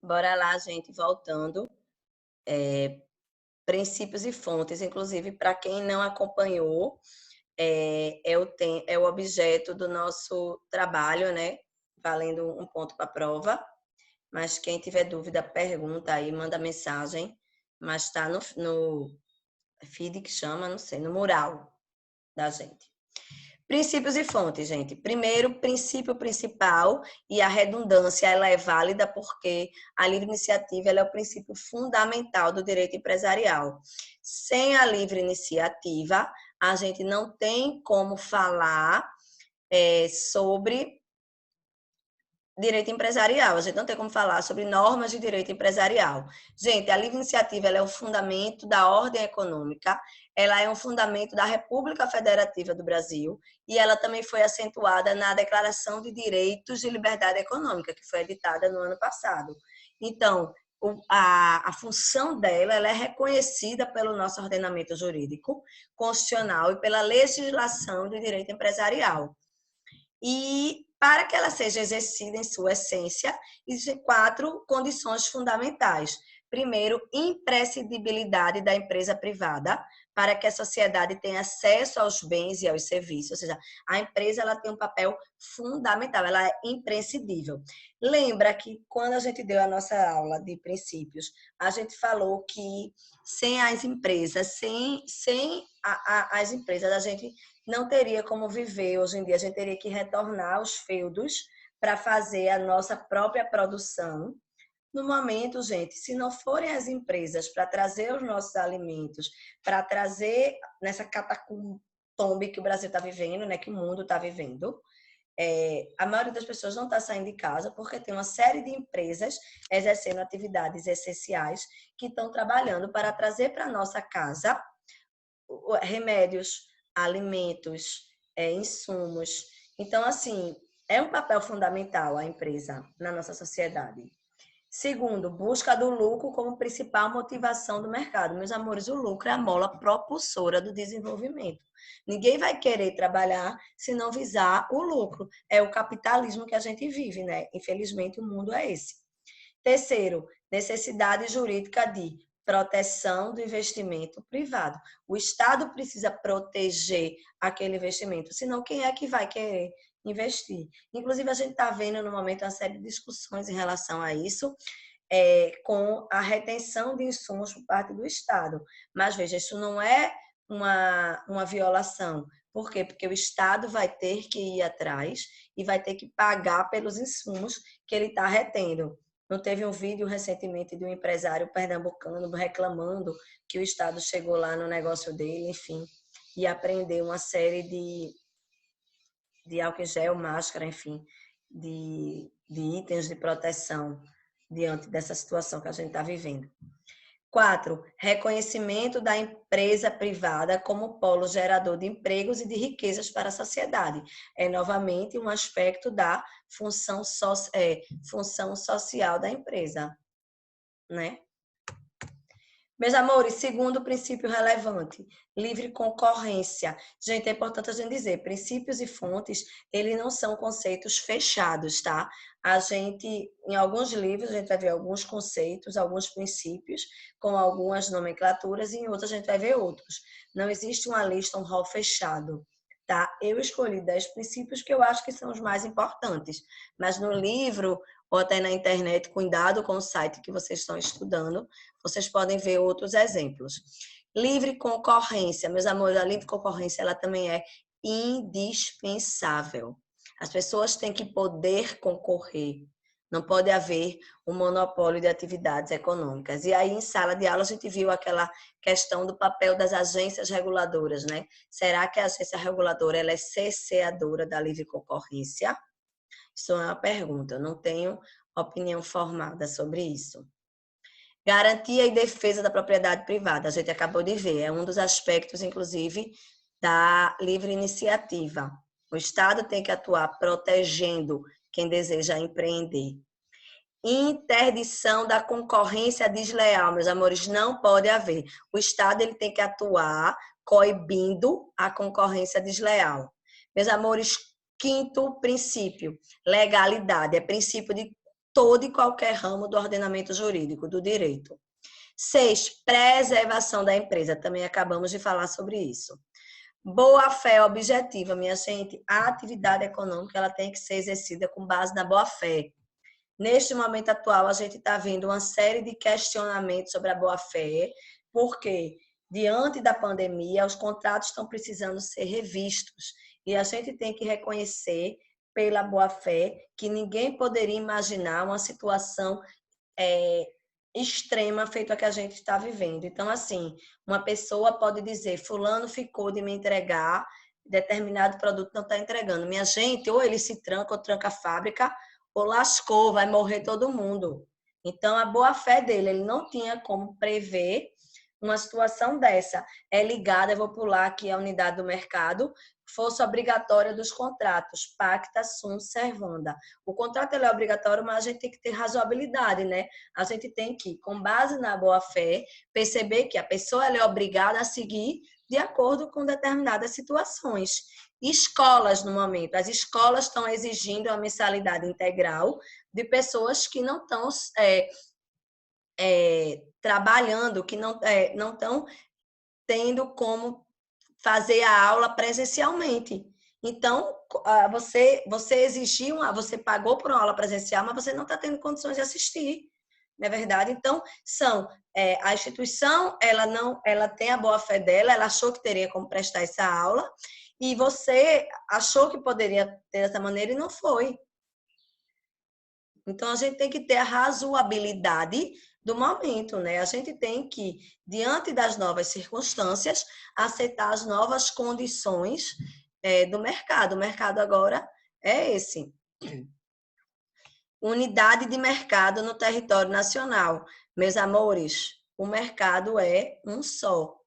Bora lá, gente, voltando. Princípios e fontes, inclusive, para quem não acompanhou, é o objeto do nosso trabalho, né? Valendo um ponto para a prova. Mas quem tiver dúvida, pergunta aí, manda mensagem. Mas está no feed que chama, não sei, no mural da gente. Princípios e fontes, gente. Primeiro, princípio principal, e a redundância ela é válida porque a livre iniciativa ela é o princípio fundamental do direito empresarial. Sem a livre iniciativa, a gente não tem como falar sobre direito empresarial. A gente não tem como falar sobre normas de direito empresarial. Gente, a livre iniciativa ela é o fundamento da ordem econômica, ela é um fundamento da República Federativa do Brasil e ela também foi acentuada na Declaração de Direitos de Liberdade Econômica, que foi editada no ano passado. Então, a função dela ela é reconhecida pelo nosso ordenamento jurídico constitucional e pela legislação de direito empresarial. E para que ela seja exercida em sua essência, existem 4 condições fundamentais. Primeiro, imprescindibilidade da empresa privada, para que a sociedade tenha acesso aos bens e aos serviços, ou seja, a empresa ela tem um papel fundamental, ela é imprescindível. Lembra que quando a gente deu a nossa aula de princípios, a gente falou que sem as empresas, sem as empresas, a gente não teria como viver hoje em dia, a gente teria que retornar aos feudos para fazer a nossa própria produção. No momento, gente, se não forem as empresas para trazer os nossos alimentos, para trazer nessa catacumbe que o Brasil está vivendo, né, que o mundo está vivendo, a maioria das pessoas não está saindo de casa porque tem uma série de empresas exercendo atividades essenciais que estão trabalhando para trazer para a nossa casa remédios, alimentos, insumos. Então, assim, é um papel fundamental a empresa na nossa sociedade. Segundo, busca do lucro como principal motivação do mercado. Meus amores, o lucro é a mola propulsora do desenvolvimento. Ninguém vai querer trabalhar se não visar o lucro. É o capitalismo que a gente vive, né? Infelizmente, o mundo é esse. Terceiro, necessidade jurídica de proteção do investimento privado. O Estado precisa proteger aquele investimento, senão quem é que vai querer investir? Inclusive, a gente está vendo no momento uma série de discussões em relação a isso, com a retenção de insumos por parte do Estado. Mas veja, isso não é uma violação. Por quê? Porque o Estado vai ter que ir atrás e vai ter que pagar pelos insumos que ele está retendo. Não teve um vídeo recentemente de um empresário pernambucano reclamando que o Estado chegou lá no negócio dele, enfim, e apreendeu uma série de álcool em gel, máscara, enfim, de itens de proteção diante dessa situação que a gente está vivendo. 4, reconhecimento da empresa privada como polo gerador de empregos e de riquezas para a sociedade. É novamente um aspecto da função social da empresa, né? Meus amores, segundo princípio relevante, livre concorrência. Gente, é importante a gente dizer, princípios e fontes, eles não são conceitos fechados, tá? A gente, em alguns livros, a gente vai ver alguns conceitos, alguns princípios, com algumas nomenclaturas, e em outros a gente vai ver outros. Não existe uma lista, um rol fechado, tá? Eu escolhi 10 princípios que eu acho que são os mais importantes, mas no livro ou até na internet, cuidado com o site que vocês estão estudando, vocês podem ver outros exemplos. Livre concorrência, meus amores, a livre concorrência ela também é indispensável. As pessoas têm que poder concorrer. Não pode haver um monopólio de atividades econômicas. E aí, em sala de aula, a gente viu aquela questão do papel das agências reguladoras, né? Será que a agência reguladora ela é cerceadora da livre concorrência? Isso é uma pergunta, eu não tenho opinião formada sobre isso. Garantia e defesa da propriedade privada, a gente acabou de ver, é um dos aspectos, inclusive, da livre iniciativa. O Estado tem que atuar protegendo quem deseja empreender. Interdição da concorrência desleal, meus amores, não pode haver. O Estado ele tem que atuar coibindo a concorrência desleal. Meus amores, quinto princípio, legalidade, é princípio de todo e qualquer ramo do ordenamento jurídico, do direito. 6, preservação da empresa. Também acabamos de falar sobre isso. Boa-fé objetiva, minha gente. A atividade econômica ela tem que ser exercida com base na boa-fé. Neste momento atual, a gente está vendo uma série de questionamentos sobre a boa-fé, porque diante da pandemia, os contratos estão precisando ser revistos e a gente tem que reconhecer pela boa-fé que ninguém poderia imaginar uma situação extrema feito a que a gente está vivendo. Então, assim, uma pessoa pode dizer, fulano ficou de me entregar, determinado produto não está entregando. Minha gente, ou ele se tranca ou tranca a fábrica, ou lascou, vai morrer todo mundo. Então, a boa-fé dele, ele não tinha como prever uma situação dessa. É ligada, eu vou pular aqui a unidade do mercado, força obrigatória dos contratos, pacta sunt servanda. O contrato ele é obrigatório, mas a gente tem que ter razoabilidade, né? A gente tem que, com base na boa-fé, perceber que a pessoa ela é obrigada a seguir de acordo com determinadas situações. Escolas, no momento, as escolas estão exigindo a mensalidade integral de pessoas que não estão trabalhando, que não estão tendo como fazer a aula presencialmente. Então, você exigiu, você pagou por uma aula presencial, mas você não está tendo condições de assistir, não é verdade? Então, a instituição, ela tem a boa-fé dela, ela achou que teria como prestar essa aula, e você achou que poderia ter dessa maneira e não foi. Então, a gente tem que ter a razoabilidade do momento, né? A gente tem que, diante das novas circunstâncias, aceitar as novas condições do mercado. O mercado agora é esse. Unidade de mercado no território nacional. Meus amores, o mercado é um só.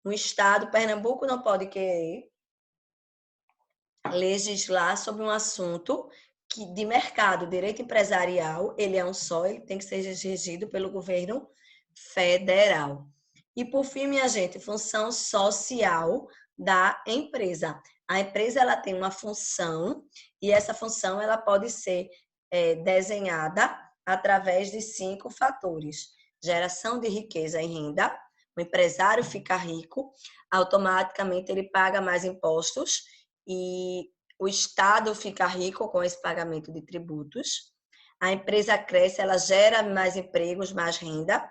O Estado, Pernambuco, não pode querer legislar sobre um assunto de mercado, direito empresarial, ele é um só, ele tem que ser regido pelo governo federal. E, por fim, minha gente, função social da empresa. A empresa ela tem uma função e essa função ela pode ser desenhada através de 5 fatores. Geração de riqueza e renda. O empresário fica rico, automaticamente ele paga mais impostos e o Estado fica rico com esse pagamento de tributos. A empresa cresce, ela gera mais empregos, mais renda.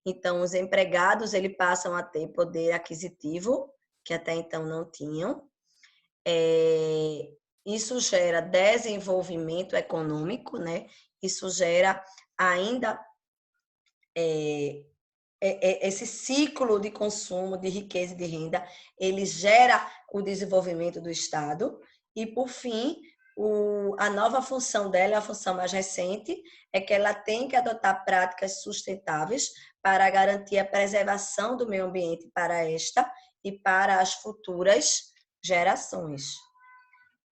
Então, os empregados eles passam a ter poder aquisitivo, que até então não tinham. Isso gera desenvolvimento econômico, né? Isso gera ainda esse ciclo de consumo, de riqueza e de renda, ele gera o desenvolvimento do Estado. E, por fim, a nova função dela, a função mais recente, é que ela tem que adotar práticas sustentáveis para garantir a preservação do meio ambiente para esta e para as futuras gerações.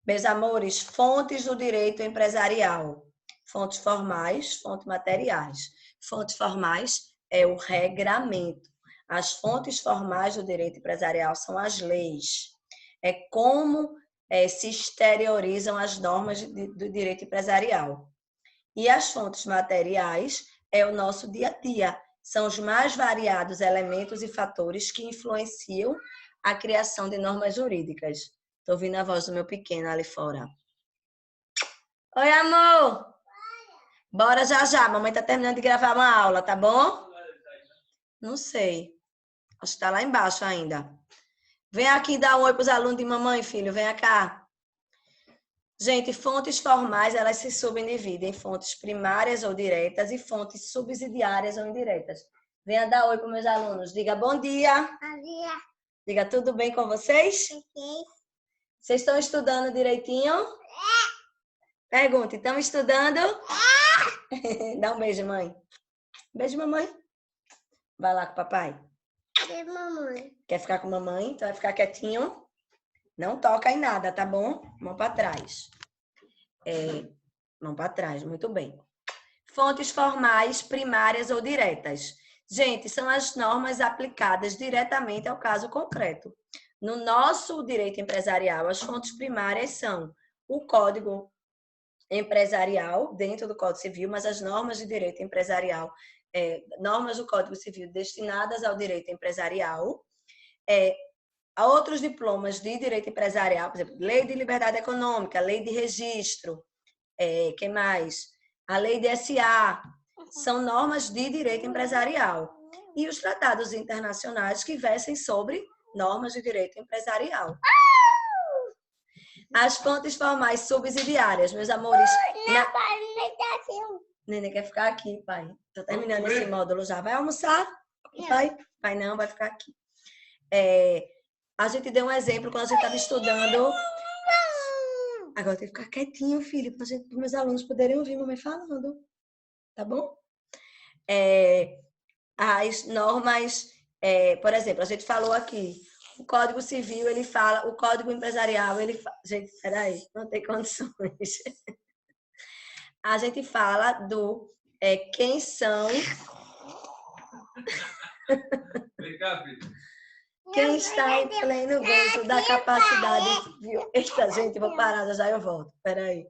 Meus amores, fontes do direito empresarial. Fontes formais, fontes materiais. Fontes formais é o regramento. As fontes formais do direito empresarial são as leis. É como se exteriorizam as normas do direito empresarial. E as fontes materiais é o nosso dia a dia. São os mais variados elementos e fatores que influenciam a criação de normas jurídicas. Estou ouvindo a voz do meu pequeno ali fora. Oi, amor! Bora já já. Mamãe tá terminando de gravar uma aula, tá bom? Não sei. Acho que tá lá embaixo ainda. Vem aqui dar um oi pros alunos de mamãe, filho. Vem cá. Gente, fontes formais, elas se subdividem em fontes primárias ou diretas e fontes subsidiárias ou indiretas. Venha dar oi para meus alunos. Diga bom dia. Bom dia. Diga tudo bem com vocês? Sim. Vocês estão estudando direitinho? Pergunta, estão estudando? Dá um beijo, mãe. Beijo, mamãe. Vai lá com o papai. Beijo, mamãe. Quer ficar com mamãe? Então vai ficar quietinho. Não toca em nada, tá bom? Mão para trás. Mão para trás, muito bem. Fontes formais, primárias ou diretas. Gente, são as normas aplicadas diretamente ao caso concreto. No nosso direito empresarial, as fontes primárias são o Código empresarial dentro do Código Civil, mas as normas de direito empresarial, normas do Código Civil destinadas ao direito empresarial, há outros diplomas de direito empresarial, por exemplo, lei de liberdade econômica, lei de registro, que mais? A lei de SA, são normas de direito empresarial. E os tratados internacionais que versem sobre normas de direito empresarial. As fontes formais subsidiárias, meus amores. Nenê quer ficar aqui, pai. Estou terminando esse módulo já. Vai almoçar? Pai? Pai não, vai ficar aqui. A gente deu um exemplo quando a gente estava estudando. Agora tem que ficar quietinho, filho, para os meus alunos poderem ouvir mamãe falando. Tá bom? As normas, por exemplo, a gente falou aqui, o Código Civil, ele fala, o Código Empresarial, ele fala... Gente, peraí, não tem condições. A gente fala do quem são... Vem cá, filho. Quem está em pleno gozo da capacidade... Viu? Eita, gente, vou parar, já eu volto. Peraí.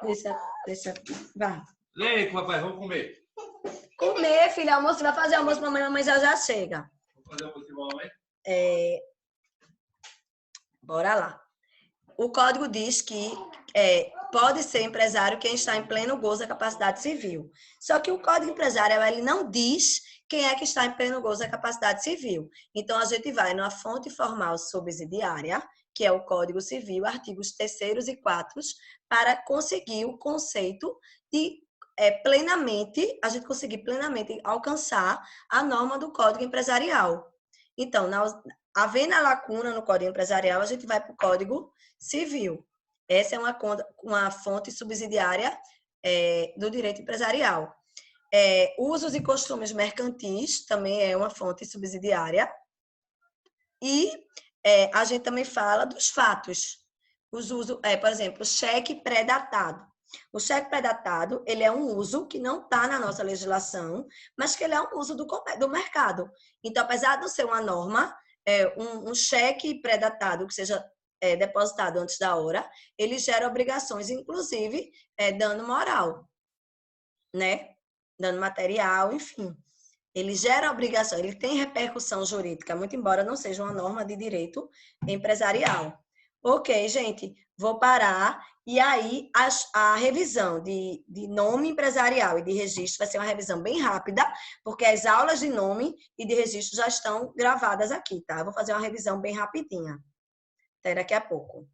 Deixa, vá. Leite, papai, vamos comer. Comer, filha, almoço, vai fazer almoço, mamãe já chega. Vamos fazer almoço igual, mamãe? Bora lá. O código diz que pode ser empresário quem está em pleno gozo da capacidade civil. Só que o código empresarial, ele não diz quem é que está em pleno gozo da capacidade civil. Então, a gente vai numa fonte formal subsidiária, que é o Código Civil, artigos 3º e 4º, para conseguir o conceito de a gente conseguir plenamente alcançar a norma do Código Empresarial. Então, havendo a lacuna no Código Empresarial, a gente vai para o Código Civil. Essa é uma fonte subsidiária do direito empresarial. Usos e costumes mercantis também é uma fonte subsidiária. E a gente também fala dos fatos. Por exemplo, cheque pré-datado. O cheque pré-datado, ele é um uso que não está na nossa legislação, mas que ele é um uso do mercado. Então, apesar de não ser uma norma, um cheque pré-datado que seja depositado antes da hora, ele gera obrigações, inclusive dano moral, né? Dano material, enfim. Ele gera obrigação, ele tem repercussão jurídica, muito embora não seja uma norma de direito empresarial. Ok, gente, vou parar. E aí, a revisão de nome empresarial e de registro vai ser uma revisão bem rápida, porque as aulas de nome e de registro já estão gravadas aqui, tá? Eu vou fazer uma revisão bem rapidinha. Até daqui a pouco.